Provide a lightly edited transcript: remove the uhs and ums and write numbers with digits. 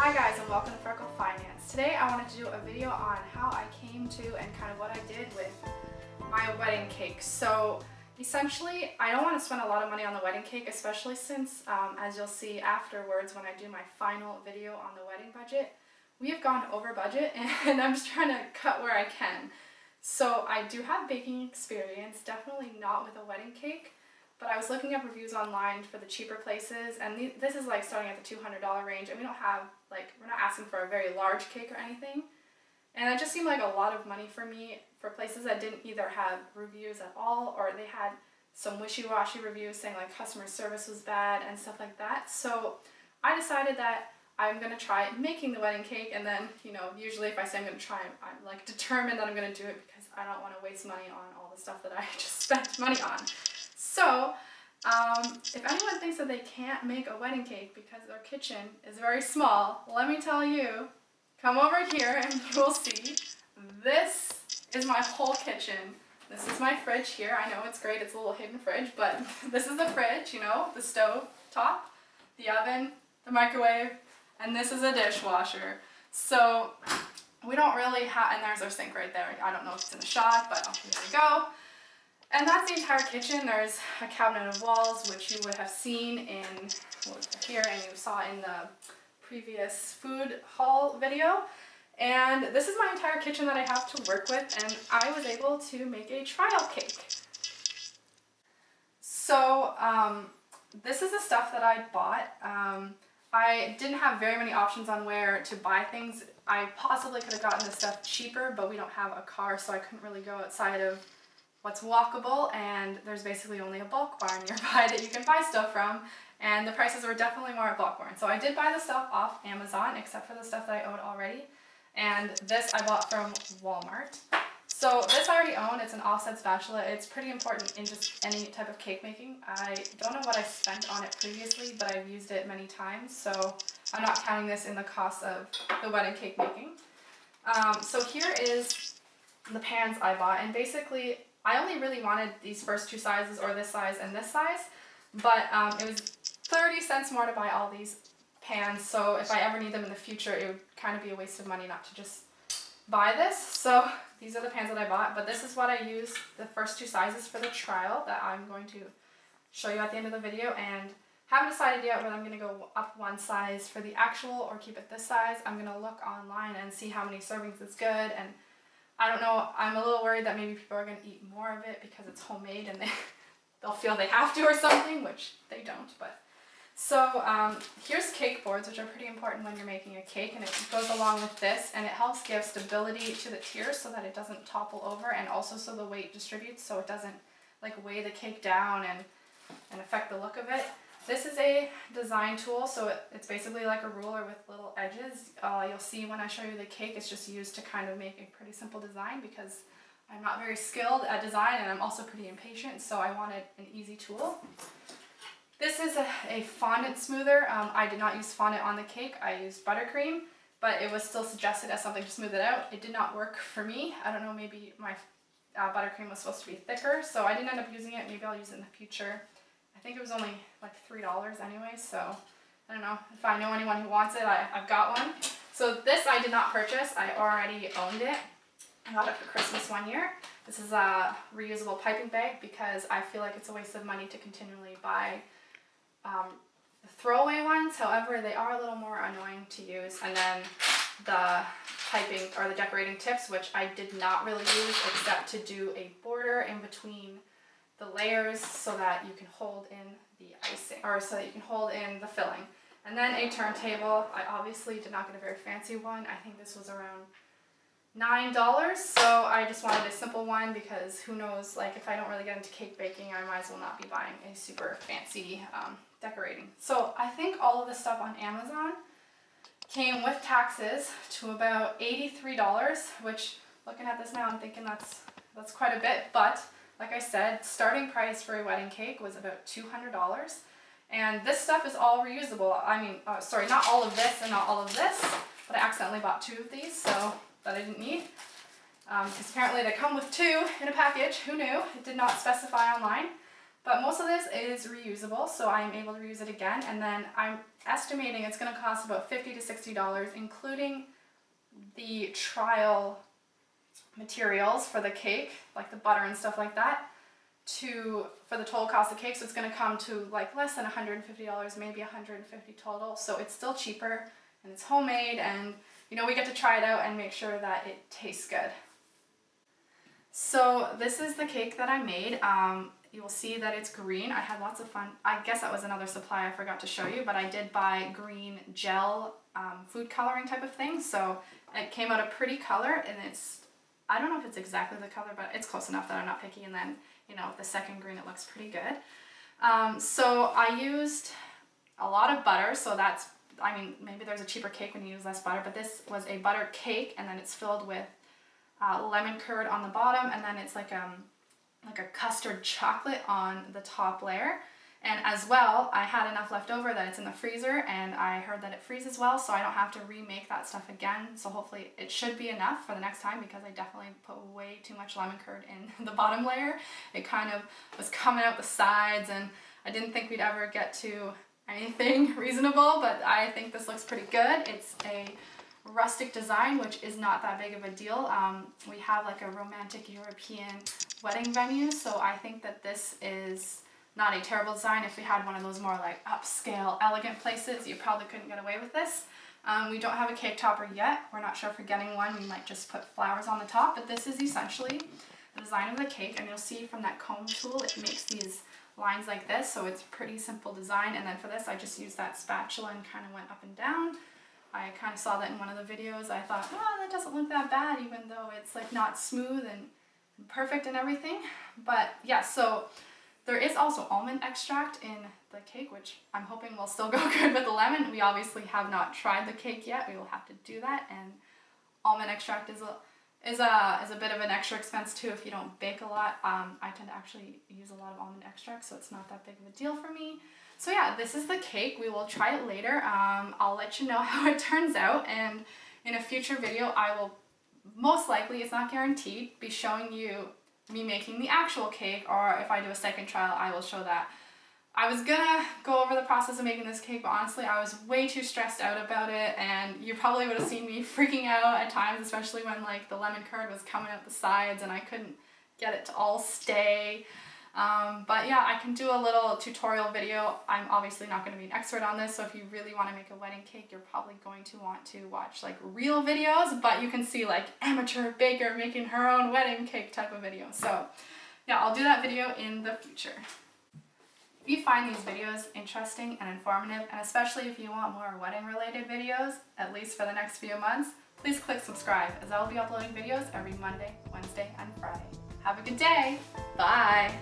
Hi guys, and welcome to Freckle Finance. Today I wanted to do a video on how I came to and kind of what I did with my wedding cake. So essentially, I don't want to spend a lot of money on the wedding cake, especially since, as you'll see afterwards when I do my final video on the wedding budget, we have gone over budget and I'm just trying to cut where I can. So I do have baking experience, definitely not with a wedding cake. But I was looking up reviews online for the cheaper places, and this is like starting at the $200 range, and we don't have, we're not asking for a very large cake or anything. And it just seemed like a lot of money for me for places that didn't either have reviews at all, or they had some wishy-washy reviews saying like customer service was bad and stuff like that. So I decided that I'm going to try making the wedding cake, and then, usually if I say I'm going to try, I'm like determined that I'm going to do it because I don't want to waste money on all the stuff that I just spent money on. So, if anyone thinks that they can't make a wedding cake because their kitchen is very small, let me tell you, come over here and you will see this is my whole kitchen. This is my fridge here. I know it's great, it's a little hidden fridge, but this is the fridge, the stove top, the oven, the microwave, and this is a dishwasher. So, we don't really have, and there's our sink right there. I don't know if it's in the shot, but here we go. And that's the entire kitchen. There's a cabinet of walls, which you would have seen in here, and you saw in the previous food haul video. And this is my entire kitchen that I have to work with, and I was able to make a trial cake. So this is the stuff that I bought. I didn't have very many options on where to buy things. I possibly could have gotten this stuff cheaper, but we don't have a car, so I couldn't really go outside of what's walkable, and there's basically only a bulk barn nearby that you can buy stuff from, and the prices were definitely more at bulk barn. So I did buy the stuff off Amazon, except for the stuff that I owed already, and this I bought from Walmart. So this I already own. It's an offset spatula. It's pretty important in just any type of cake making. I don't know what I spent on it previously, but I've used it many times, so I'm not counting this in the cost of the wedding cake making. So here is the pans I bought, and basically I only really wanted these first two sizes, or this size and this size, but it was 30 cents more to buy all these pans, so if I ever need them in the future, it would kind of be a waste of money not to just buy this. So these are the pans that I bought, but this is what I used the first two sizes for the trial that I'm going to show you at the end of the video, and haven't decided yet whether I'm going to go up one size for the actual or keep it this size. I'm going to look online and see how many servings is good, and I don't know, I'm a little worried that maybe people are going to eat more of it because it's homemade and they'll feel they have to or something, which they don't. But so here's cake boards, which are pretty important when you're making a cake, and it goes along with this, and it helps give stability to the tiers so that it doesn't topple over, and also so the weight distributes so it doesn't weigh the cake down and affect the look of it. This is a design tool, so it's basically like a ruler with little edges. You'll see when I show you the cake, it's just used to kind of make a pretty simple design because I'm not very skilled at design, and I'm also pretty impatient, so I wanted an easy tool. This is a fondant smoother. I did not use fondant on the cake. I used buttercream, but it was still suggested as something to smooth it out. It did not work for me. I don't know, maybe my buttercream was supposed to be thicker, so I didn't end up using it. Maybe I'll use it in the future. I think it was only like $3 anyway, so I don't know. If I know anyone who wants it, I've got one. So this I did not purchase. I already owned it. I got it for Christmas one year. This is a reusable piping bag because I feel like it's a waste of money to continually buy the throwaway ones. However, they are a little more annoying to use. And then the piping or the decorating tips, which I did not really use except to do a border in between the layers so that you can hold in the icing, or so that you can hold in the filling. And then a turntable. I obviously did not get a very fancy one. I think this was around $9, so I just wanted a simple one because who knows, if I don't really get into cake baking, I might as well not be buying a super fancy decorating. So I think all of this stuff on Amazon came with taxes to about $83, which looking at this now, I'm thinking that's quite a bit, but like I said, starting price for a wedding cake was about $200, and this stuff is all reusable. I mean, sorry, not all of this and not all of this, but I accidentally bought two of these, so that I didn't need, because apparently they come with two in a package. Who knew? It did not specify online. But most of this is reusable, so I'm able to reuse it again. And then I'm estimating it's going to cost about $50 to $60, including the trial materials for the cake, like the butter and stuff like that, for the total cost of the cake. So it's going to come to like less than $150, maybe $150 total. So it's still cheaper, and it's homemade, and you know, we get to try it out and make sure that it tastes good. So this is the cake that I made. You will see that it's green. I had lots of fun. I guess that was another supply I forgot to show you, but I did buy green gel food coloring type of thing. So it came out a pretty color, and I don't know if it's exactly the color, but it's close enough that I'm not picky. And then, you know, the second green, it looks pretty good. So I used a lot of butter. So that's, I mean, maybe there's a cheaper cake when you use less butter, but this was a butter cake, and then it's filled with lemon curd on the bottom, and then it's like a custard chocolate on the top layer. And as well, I had enough left over that it's in the freezer, and I heard that it freezes well, so I don't have to remake that stuff again. So hopefully it should be enough for the next time, because I definitely put way too much lemon curd in the bottom layer. It kind of was coming out the sides, and I didn't think we'd ever get to anything reasonable, but I think this looks pretty good. It's a rustic design, which is not that big of a deal. We have like a romantic European wedding venue, so I think that this is not a terrible design. If we had one of those more like upscale, elegant places, you probably couldn't get away with this. We don't have a cake topper yet. We're not sure if we're getting one. We might just put flowers on the top, but this is essentially the design of the cake, and you'll see from that comb tool, it makes these lines like this, so it's pretty simple design. And then for this, I just used that spatula and kind of went up and down. I kind of saw that in one of the videos. I thought, oh, that doesn't look that bad, even though it's like not smooth and perfect and everything. But yeah, so there is also almond extract in the cake, which I'm hoping will still go good with the lemon. We obviously have not tried the cake yet. We will have to do that. And almond extract is a bit of an extra expense too if you don't bake a lot. I tend to actually use a lot of almond extract, so it's not that big of a deal for me. So yeah, this is the cake. We will try it later. I'll let you know how it turns out, and in a future video I will most likely, it's not guaranteed, be showing you me making the actual cake, or if I do a second trial, I will show that. I was gonna go over the process of making this cake, but honestly I was way too stressed out about it, and you probably would have seen me freaking out at times, especially when like the lemon curd was coming out the sides and I couldn't get it to all stay. But yeah, I can do a little tutorial video. I'm obviously not going to be an expert on this, so if you really want to make a wedding cake, you're probably going to want to watch like real videos, but you can see like amateur baker making her own wedding cake type of video. So yeah, I'll do that video in the future. If you find these videos interesting and informative, and especially if you want more wedding related videos, at least for the next few months, please click subscribe, as I will be uploading videos every Monday, Wednesday, and Friday. Have a good day. Bye.